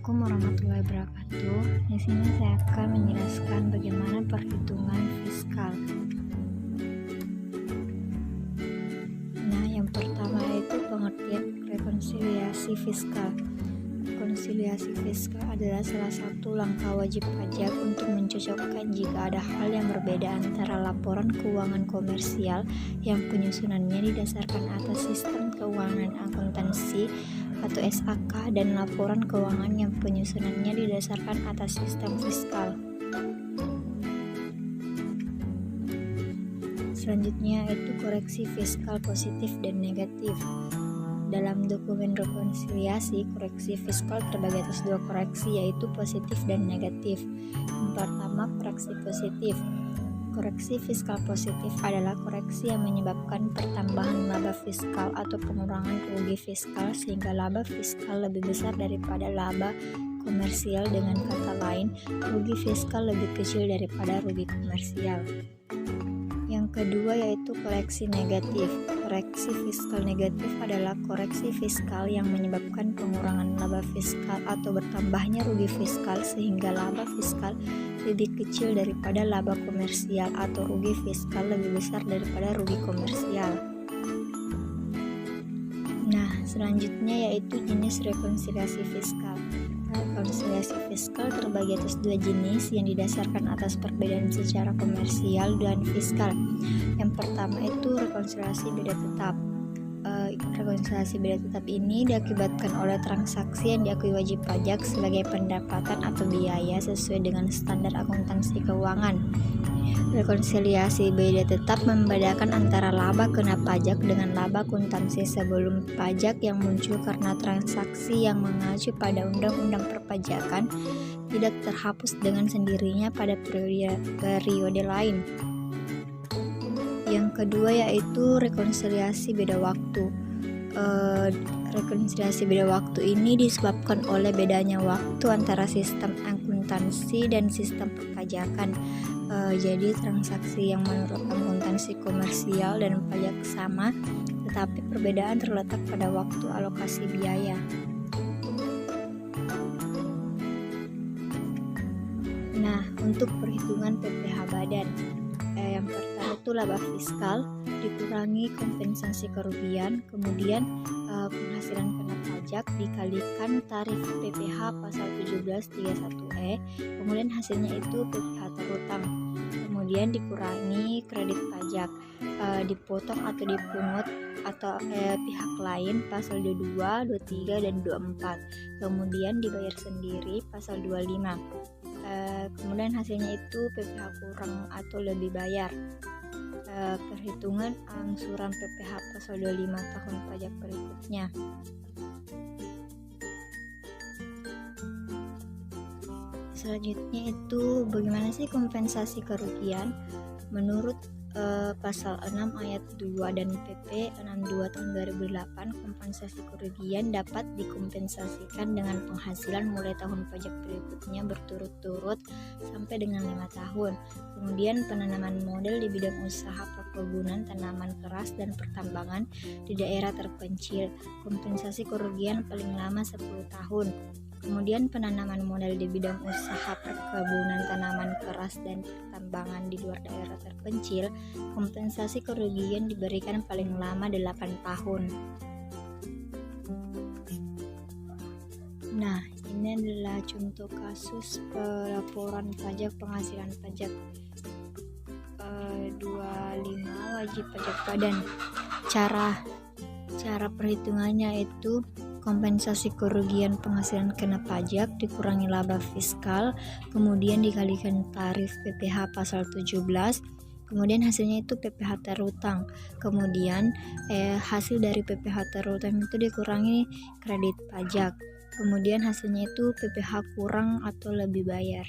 Assalamualaikum warahmatullahi wabarakatuh. Di sini saya akan menjelaskan bagaimana perhitungan fiskal. Nah, yang pertama itu pengertian rekonsiliasi fiskal. Rekonsiliasi fiskal adalah salah satu langkah wajib pajak untuk mencocokkan jika ada hal yang berbeda antara laporan keuangan komersial yang penyusunannya didasarkan atas sistem keuangan akuntansi atau SAK dan laporan keuangan yang penyusunannya didasarkan atas sistem fiskal. Selanjutnya itu koreksi fiskal positif dan negatif. Dalam dokumen rekonsiliasi, koreksi fiskal terbagi atas dua koreksi, yaitu positif dan negatif. Yang pertama, koreksi positif. Koreksi fiskal positif adalah koreksi yang menyebabkan pertambahan laba fiskal atau pengurangan rugi fiskal sehingga laba fiskal lebih besar daripada laba komersial. Dengan kata lain, rugi fiskal lebih kecil daripada rugi komersial. Yang kedua yaitu koreksi negatif. Koreksi fiskal negatif adalah koreksi fiskal yang menyebabkan pengurangan laba fiskal atau bertambahnya rugi fiskal sehingga laba fiskal lebih kecil daripada laba komersial atau rugi fiskal lebih besar daripada rugi komersial. Nah, selanjutnya yaitu jenis rekonsiliasi fiskal. Rekonsiliasi fiskal terbagi atas dua jenis yang didasarkan atas perbedaan secara komersial dan fiskal. Yang pertama itu rekonsiliasi beda tetap. Rekonsiliasi beda tetap ini diakibatkan oleh transaksi yang diakui wajib pajak sebagai pendapatan atau biaya sesuai dengan standar akuntansi keuangan. Rekonsiliasi beda tetap membedakan antara laba kena pajak dengan laba akuntansi sebelum pajak yang muncul karena transaksi yang mengacu pada undang-undang perpajakan tidak terhapus dengan sendirinya pada periode lain. Yang kedua yaitu rekonsiliasi beda waktu. Rekonsiliasi beda waktu ini disebabkan oleh bedanya waktu antara sistem akuntansi dan sistem perpajakan. Jadi transaksi yang menurut akuntansi komersial dan pajak sama, tetapi perbedaan terletak pada waktu alokasi biaya. Nah, untuk perhitungan PPh badan, yang pertama itu laba fiskal dikurangi kompensasi kerugian, kemudian penghasilan kena pajak dikalikan tarif PPh pasal 1731E, kemudian hasilnya itu PPh terutang, kemudian dikurangi kredit pajak, dipotong atau dipungut atau pihak lain pasal 22, 23 dan 24, kemudian dibayar sendiri pasal 25. Kemudian hasilnya itu PPh kurang atau lebih bayar. Perhitungan angsuran PPh pasal 25 tahun pajak berikutnya. Selanjutnya itu bagaimana sih kompensasi kerugian? Menurut pasal 6 ayat 2 dan PP 62 tahun 2008, kompensasi kerugian dapat dikompensasikan dengan penghasilan mulai tahun pajak berikutnya berturut-turut sampai dengan 5 tahun. Kemudian penanaman modal di bidang usaha perkebunan, tanaman keras dan pertambangan di daerah terpencil, kompensasi kerugian paling lama 10 tahun. Kemudian penanaman modal di bidang usaha perkebunan, tanaman keras dan pertambangan di luar daerah terpencil, kompensasi kerugian diberikan paling lama 8 tahun. Nah, ini adalah contoh kasus pelaporan pajak penghasilan pajak 25 wajib pajak badan. Cara perhitungannya itu kompensasi kerugian penghasilan kena pajak dikurangi laba fiskal, kemudian dikalikan tarif PPh pasal 17, kemudian hasilnya itu PPh terutang, kemudian hasil dari PPh terutang itu dikurangi kredit pajak, kemudian hasilnya itu PPh kurang atau lebih bayar.